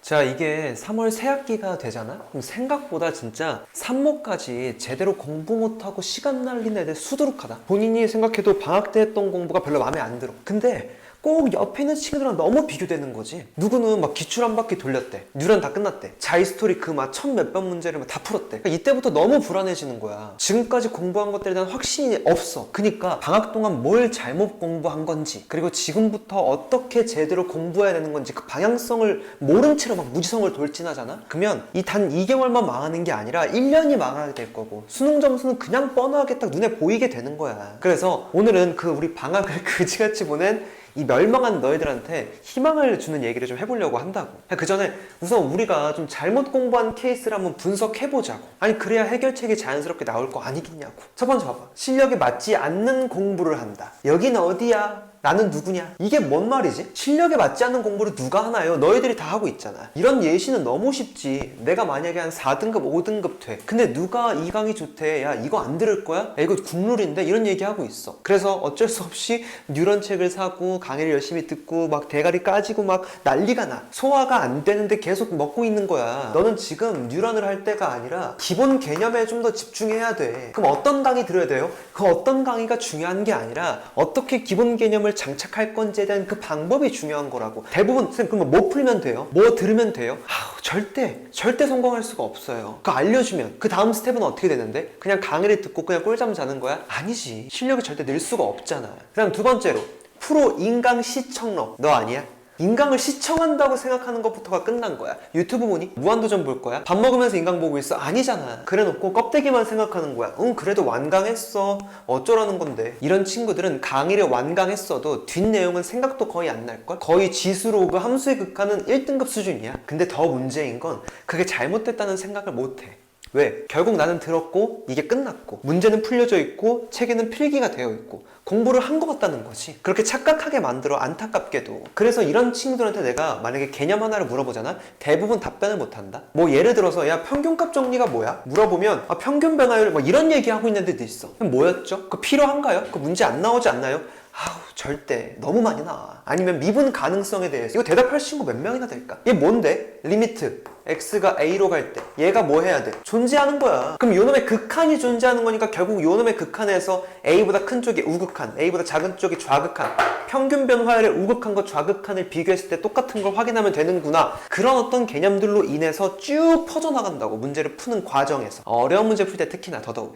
자, 이게 3월 새학기가 되잖아? 그럼 생각보다 진짜 산모까지 제대로 공부 못하고 시간 날린 애들 수두룩하다. 본인이 생각해도 방학 때 했던 공부가 별로 마음에 안 들어. 근데 꼭 옆에 있는 친구들이랑 너무 비교되는 거지. 누구는 막 기출 한 바퀴 돌렸대. 뉴런 다 끝났대. 자이스토리 그 막 천 몇 번 문제를 막 다 풀었대. 그러니까 이때부터 너무 불안해지는 거야. 지금까지 공부한 것들에 대한 확신이 없어. 그러니까 방학 동안 뭘 잘못 공부한 건지, 그리고 지금부터 어떻게 제대로 공부해야 되는 건지 그 방향성을 모른 채로 막 무지성을 돌진하잖아? 그러면 이 단 2개월만 망하는 게 아니라 1년이 망하게 될 거고, 수능 점수는 그냥 뻔하게 딱 눈에 보이게 되는 거야. 그래서 오늘은 그 우리 방학을 그지같이 보낸 이 멸망한 너희들한테 희망을 주는 얘기를 좀 해보려고 한다고. 그 전에 우선 우리가 좀 잘못 공부한 케이스를 한번 분석해보자고. 아니 그래야 해결책이 자연스럽게 나올 거 아니겠냐고. 첫 번째 봐봐. 실력에 맞지 않는 공부를 한다. 여긴 어디야? 나는 누구냐? 이게 뭔 말이지? 실력에 맞지 않는 공부를 누가 하나요? 너희들이 다 하고 있잖아. 이런 예시는 너무 쉽지. 내가 만약에 한 4등급, 5등급 돼. 근데 누가 이 강의 좋대. 야, 이거 안 들을 거야? 야, 이거 국룰인데? 이런 얘기 하고 있어. 그래서 어쩔 수 없이 뉴런 책을 사고 강의를 열심히 듣고 막 대가리 까지고 막 난리가 나. 소화가 안 되는데 계속 먹고 있는 거야. 너는 지금 뉴런을 할 때가 아니라 기본 개념에 좀 더 집중해야 돼. 그럼 어떤 강의 들어야 돼요? 그 어떤 강의가 중요한 게 아니라 어떻게 기본 개념을 장착할 건지에 대한 그 방법이 중요한 거라고. 대부분 쌤 그럼 뭐 풀면 돼요? 뭐 들으면 돼요? 절대 성공할 수가 없어요. 그거 알려주면 그 다음 스텝은 어떻게 되는데? 그냥 강의를 듣고 그냥 꿀잠 자는 거야? 아니지. 실력이 절대 늘 수가 없잖아. 그다음 두 번째로 프로 인강 시청러. 너 아니야? 인강을 시청한다고 생각하는 것부터가 끝난 거야. 유튜브 보니? 무한도전 볼 거야? 밥 먹으면서 인강 보고 있어? 아니잖아. 그래 놓고 껍데기만 생각하는 거야. 그래도 완강했어. 어쩌라는 건데. 이런 친구들은 강의를 완강했어도 뒷내용은 생각도 거의 안 날걸? 거의 지수로그 함수의 극한은 1등급 수준이야. 근데 더 문제인 건 그게 잘못됐다는 생각을 못해. 왜? 결국 나는 들었고 이게 끝났고 문제는 풀려져 있고 책에는 필기가 되어 있고 공부를 한 것 같다는 거지. 그렇게 착각하게 만들어, 안타깝게도. 그래서 이런 친구들한테 내가 만약에 개념 하나를 물어보잖아? 대부분 답변을 못한다? 뭐 예를 들어서 야 평균값 정리가 뭐야? 물어보면 평균 변화율 뭐 이런 얘기하고 있는 데도 있어. 그럼 뭐였죠? 그거 필요한가요? 그 문제 안 나오지 않나요? 절대 너무 많이 나와. 아니면 미분 가능성에 대해서 이거 대답할 친구 몇 명이나 될까? 얘 뭔데? 리미트 x가 a로 갈 때 얘가 뭐 해야 돼? 존재하는 거야. 그럼 요놈의 극한이 존재하는 거니까 결국 요놈의 극한에서 a보다 큰 쪽이 우극한, a보다 작은 쪽이 좌극한, 평균 변화율의 우극한과 좌극한을 비교했을 때 똑같은 걸 확인하면 되는구나. 그런 어떤 개념들로 인해서 쭉 퍼져나간다고. 문제를 푸는 과정에서. 어려운 문제 풀 때 특히나 더더욱.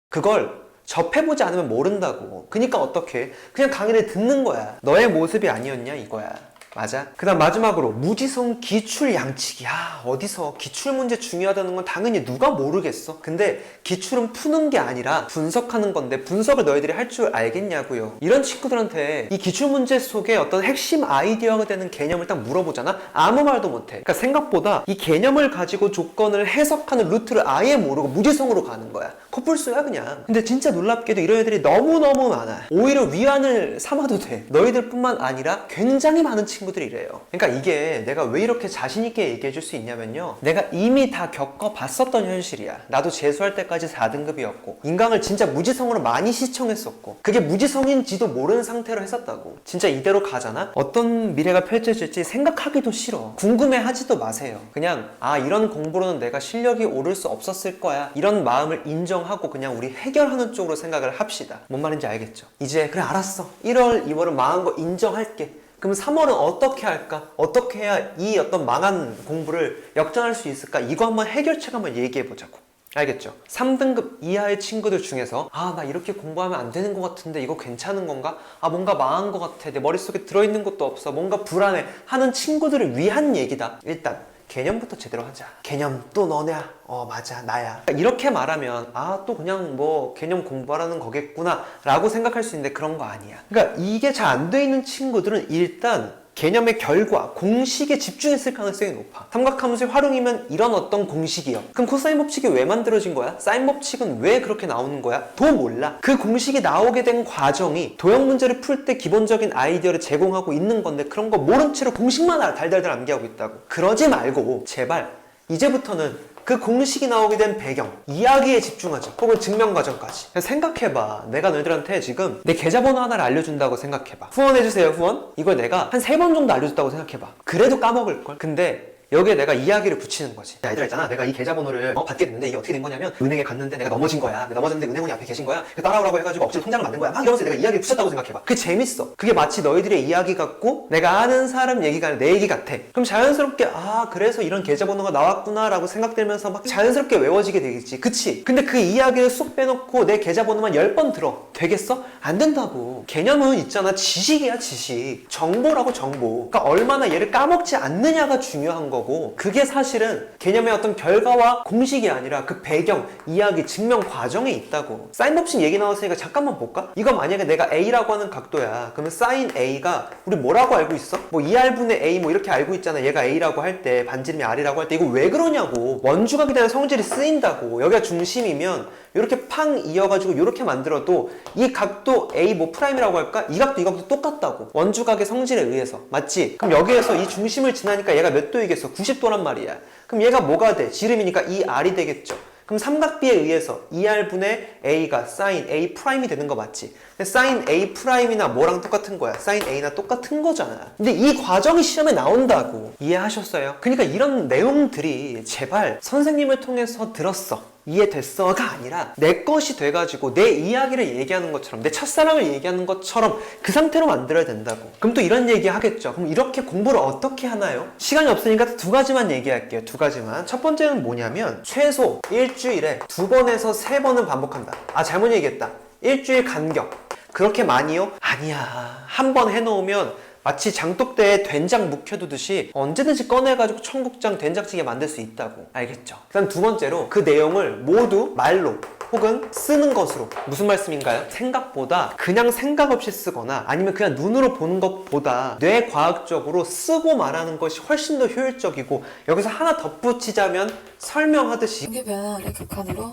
그걸 접해보지 않으면 모른다고. 그러니까 어떻게? 그냥 강의를 듣는 거야. 너의 모습이 아니었냐 이거야. 맞아? 그 다음 마지막으로 무지성 기출 양치기. 어디서 기출문제 중요하다는 건 당연히 누가 모르겠어. 근데 기출은 푸는 게 아니라 분석하는 건데 분석을 너희들이 할 줄 알겠냐고요. 이런 친구들한테 이 기출문제 속에 어떤 핵심 아이디어가 되는 개념을 딱 물어보잖아? 아무 말도 못해. 그러니까 생각보다 이 개념을 가지고 조건을 해석하는 루트를 아예 모르고 무지성으로 가는 거야. 코뿔소야 그냥. 근데 진짜 놀랍게도 이런 애들이 너무너무 많아. 오히려 위안을 삼아도 돼. 너희들 뿐만 아니라 굉장히 많은 친구들이 이래요. 그러니까 이게 내가 왜 이렇게 자신있게 얘기해 줄 수 있냐면요, 내가 이미 다 겪어봤었던 현실이야. 나도 재수할 때까지 4등급이었고 인강을 진짜 무지성으로 많이 시청했었고 그게 무지성인지도 모르는 상태로 했었다고. 진짜 이대로 가잖아? 어떤 미래가 펼쳐질지 생각하기도 싫어. 궁금해하지도 마세요. 그냥 이런 공부로는 내가 실력이 오를 수 없었을 거야, 이런 마음을 인정하고 그냥 우리 해결하는 쪽으로 생각을 합시다. 뭔 말인지 알겠죠? 이제 그래 알았어. 1월, 2월은 망한 거 인정할게. 그럼 3월은 어떻게 할까? 어떻게 해야 이 어떤 망한 공부를 역전할 수 있을까? 이거 한번 해결책 한번 얘기해 보자고. 알겠죠? 3등급 이하의 친구들 중에서 나 이렇게 공부하면 안 되는 것 같은데 이거 괜찮은 건가? 뭔가 망한 것 같아. 내 머릿속에 들어있는 것도 없어. 뭔가 불안해 하는 친구들을 위한 얘기다. 일단 개념부터 제대로 하자. 개념 또 너냐? 맞아 나야. 이렇게 말하면 또 그냥 뭐 개념 공부하라는 거겠구나 라고 생각할 수 있는데 그런 거 아니야. 그러니까 이게 잘 안 돼 있는 친구들은 일단 개념의 결과, 공식에 집중했을 가능성이 높아. 삼각함수의 활용이면 이런 어떤 공식이요. 그럼 코사인 법칙이 왜 만들어진 거야? 사인 법칙은 왜 그렇게 나오는 거야? 도 몰라. 그 공식이 나오게 된 과정이 도형 문제를 풀 때 기본적인 아이디어를 제공하고 있는 건데 그런 거 모른 채로 공식만 달달달 암기하고 있다고. 그러지 말고 제발 이제부터는 그 공식이 나오게 된 배경, 이야기에 집중하자. 혹은 증명 과정까지. 생각해봐. 내가 너희들한테 지금 내 계좌번호 하나를 알려준다고 생각해봐. 후원해주세요, 후원. 이걸 내가 한 3번 정도 알려줬다고 생각해봐. 그래도 까먹을걸. 근데 여기에 내가 이야기를 붙이는 거지. 야, 얘들아 있잖아. 내가 이 계좌번호를 받게 됐는데 이게 어떻게 된 거냐면 은행에 갔는데 내가 넘어진 거야. 넘어졌는데 은행원이 앞에 계신 거야. 따라오라고 해가지고 억지로 통장을 만든 거야. 막 이러면서 내가 이야기를 붙였다고 생각해봐. 그게 재밌어. 그게 마치 너희들의 이야기 같고 내가 아는 사람 얘기가 아니라 내 얘기 같아. 그럼 자연스럽게 그래서 이런 계좌번호가 나왔구나 라고 생각되면서 막 자연스럽게 외워지게 되겠지. 그치? 근데 그 이야기를 쑥 빼놓고 내 계좌번호만 10번 들어. 되겠어? 안 된다고. 개념은 있잖아. 지식이야, 지식. 정보라고, 정보. 그러니까 얼마나 얘를 까먹지 않느냐가 중요한 거. 그게 사실은 개념의 어떤 결과와 공식이 아니라 그 배경, 이야기, 증명 과정에 있다고. 사인 법칙 얘기 나왔으니까 잠깐만 볼까? 이거 만약에 내가 A라고 하는 각도야. 그러면 사인 A가 우리 뭐라고 알고 있어? 뭐 2R분의 A 뭐 이렇게 알고 있잖아. 얘가 A라고 할 때, 반지름이 R이라고 할 때 이거 왜 그러냐고. 원주각에 대한 성질이 쓰인다고. 여기가 중심이면 이렇게 팡 이어가지고 이렇게 만들어도 이 각도 A 뭐 프라임이라고 할까? 이 각도 똑같다고. 원주각의 성질에 의해서. 맞지? 그럼 여기에서 이 중심을 지나니까 얘가 몇 도이겠어? 90도란 말이야. 그럼 얘가 뭐가 돼? 지름이니까 2R이 되겠죠. 그럼 삼각비에 의해서 2R분의 A가 사인 A 프라임이 되는 거 맞지? 근데 사인 A 프라임이나 뭐랑 똑같은 거야? 사인 A나 똑같은 거잖아. 근데 이 과정이 시험에 나온다고. 이해하셨어요? 그러니까 이런 내용들이 제발 선생님을 통해서 들었어. 이해됐어가 아니라 내 것이 돼가지고 내 이야기를 얘기하는 것처럼 내 첫사랑을 얘기하는 것처럼 그 상태로 만들어야 된다고. 그럼 또 이런 얘기 하겠죠. 그럼 이렇게 공부를 어떻게 하나요? 시간이 없으니까 2가지만 얘기할게요. 2가지만. 첫 번째는 뭐냐면 최소 일주일에 2번에서 3번은 반복한다. 잘못 얘기했다. 일주일 간격. 그렇게 많이요? 아니야. 한 번 해놓으면 마치 장독대에 된장 묵혀두듯이 언제든지 꺼내가지고 청국장 된장찌개 만들 수 있다고. 알겠죠? 그 다음 2번째로 그 내용을 모두 말로 혹은 쓰는 것으로. 무슨 말씀인가요? 생각보다 그냥 생각 없이 쓰거나 아니면 그냥 눈으로 보는 것보다 뇌과학적으로 쓰고 말하는 것이 훨씬 더 효율적이고, 여기서 하나 덧붙이자면 설명하듯이 관계변화를 극한으로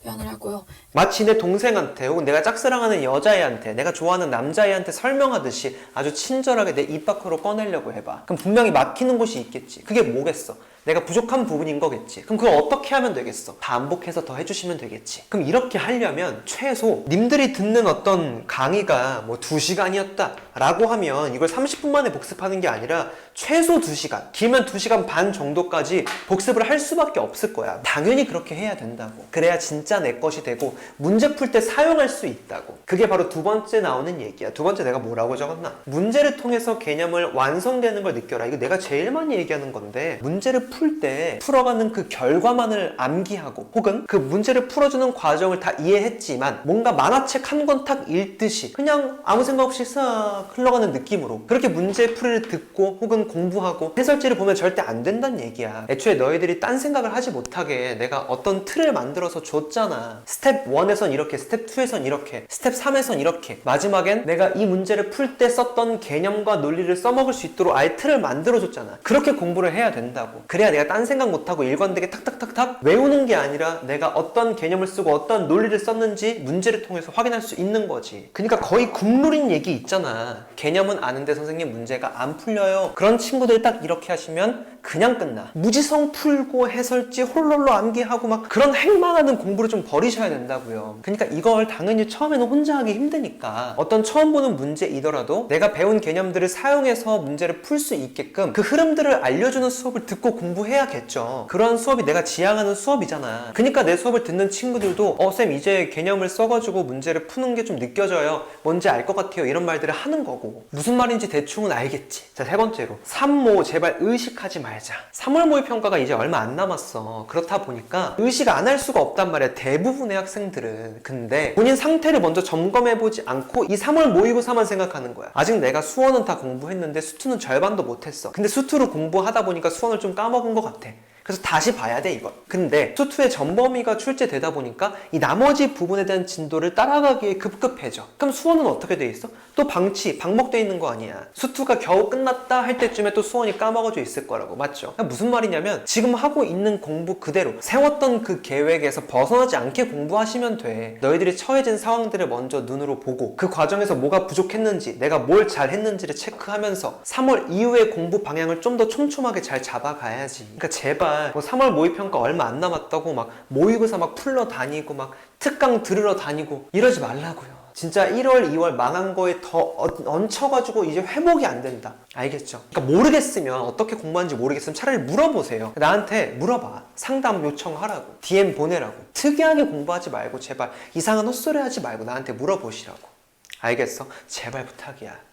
표현을 하고요. 마치 내 동생한테 혹은 내가 짝사랑하는 여자애한테, 내가 좋아하는 남자애한테 설명하듯이 아주 친절하게 내 입 밖으로 꺼내려고 해봐. 그럼 분명히 막히는 곳이 있겠지. 그게 뭐겠어? 내가 부족한 부분인 거겠지. 그럼 그걸 어떻게 하면 되겠어? 반복해서 더 해주시면 되겠지. 그럼 이렇게 하려면 최소 님들이 듣는 어떤 강의가 뭐 2시간이었다 라고 하면 이걸 30분 만에 복습하는 게 아니라 최소 2시간, 길면 2시간 반 정도까지 복습을 할 수밖에 없을 거야. 당연히 그렇게 해야 된다고. 그래야 진짜 내 것이 되고 문제 풀 때 사용할 수 있다고. 그게 바로 2번째 나오는 얘기야. 2번째 내가 뭐라고 적었나? 문제를 통해서 개념을 완성되는 걸 느껴라. 이거 내가 제일 많이 얘기하는 건데, 문제를 풀 때 풀어가는 그 결과만을 암기하고 혹은 그 문제를 풀어주는 과정을 다 이해했지만 뭔가 만화책 한 권 탁 읽듯이 그냥 아무 생각 없이 싹 흘러가는 느낌으로 그렇게 문제풀이를 듣고 혹은 공부하고 해설지를 보면 절대 안 된다는 얘기야. 애초에 너희들이 딴 생각을 하지 못하게 내가 어떤 틀을 만들어서 줬잖아. 스텝 1에선 이렇게, 스텝 2에선 이렇게, 스텝 3에선 이렇게, 마지막엔 내가 이 문제를 풀 때 썼던 개념과 논리를 써먹을 수 있도록 아예 틀을 만들어줬잖아. 그렇게 공부를 해야 된다고. 그래야 내가 딴 생각 못하고 일관되게 탁탁탁탁 외우는 게 아니라 내가 어떤 개념을 쓰고 어떤 논리를 썼는지 문제를 통해서 확인할 수 있는 거지. 그러니까 거의 국룰인 얘기 있잖아. 개념은 아는데 선생님 문제가 안 풀려요. 그런 친구들 딱 이렇게 하시면 그냥 끝나. 무지성 풀고 해설지 홀롤로 암기하고 막 그런 행망하는 공부를 좀 버리셔야 된다고요. 그러니까 이걸 당연히 처음에는 혼자 하기 힘드니까 어떤 처음 보는 문제이더라도 내가 배운 개념들을 사용해서 문제를 풀 수 있게끔 그 흐름들을 알려주는 수업을 듣고 공부해야겠죠. 그런 수업이 내가 지향하는 수업이잖아. 그러니까 내 수업을 듣는 친구들도 쌤 이제 개념을 써가지고 문제를 푸는 게 좀 느껴져요. 뭔지 알 것 같아요. 이런 말들을 하는 거고. 무슨 말인지 대충은 알겠지. 자, 3번째로 3모 제발 의식하지 말자. 3월 모의 평가가 이제 얼마 안 남았어. 그렇다 보니까 의식 안 할 수가 없단 말이야. 대부분의 학생들은. 근데 본인 상태를 먼저 점검해보지 않고 이 3월 모의고사만 생각하는 거야. 아직 내가 수원은 다 공부했는데 수투는 절반도 못했어. 근데 수투를 공부하다 보니까 수원을 좀 까먹은 것 같아. 그래서 다시 봐야 돼, 이걸. 근데 수투의 전범위가 출제되다 보니까 이 나머지 부분에 대한 진도를 따라가기에 급급해져. 그럼 수원은 어떻게 돼 있어? 또 방목돼 있는 거 아니야. 수투가 겨우 끝났다 할 때쯤에 또 수원이 까먹어져 있을 거라고. 맞죠? 무슨 말이냐면 지금 하고 있는 공부 그대로 세웠던 그 계획에서 벗어나지 않게 공부하시면 돼. 너희들이 처해진 상황들을 먼저 눈으로 보고 그 과정에서 뭐가 부족했는지, 내가 뭘 잘했는지를 체크하면서 3월 이후의 공부 방향을 좀 더 촘촘하게 잘 잡아가야지. 그러니까 제발 제발 뭐 3월 모의평가 얼마 안 남았다고 막 모의고사 막 풀러 다니고 막 특강 들으러 다니고 이러지 말라고요. 진짜 1월, 2월 망한 거에 더 얹혀가지고 이제 회복이 안 된다. 알겠죠? 그러니까 모르겠으면, 어떻게 공부하는지 모르겠으면 차라리 물어보세요. 나한테 물어봐. 상담 요청하라고. DM 보내라고. 특이하게 공부하지 말고 제발 이상한 헛소리 하지 말고 나한테 물어보시라고. 알겠어? 제발 부탁이야.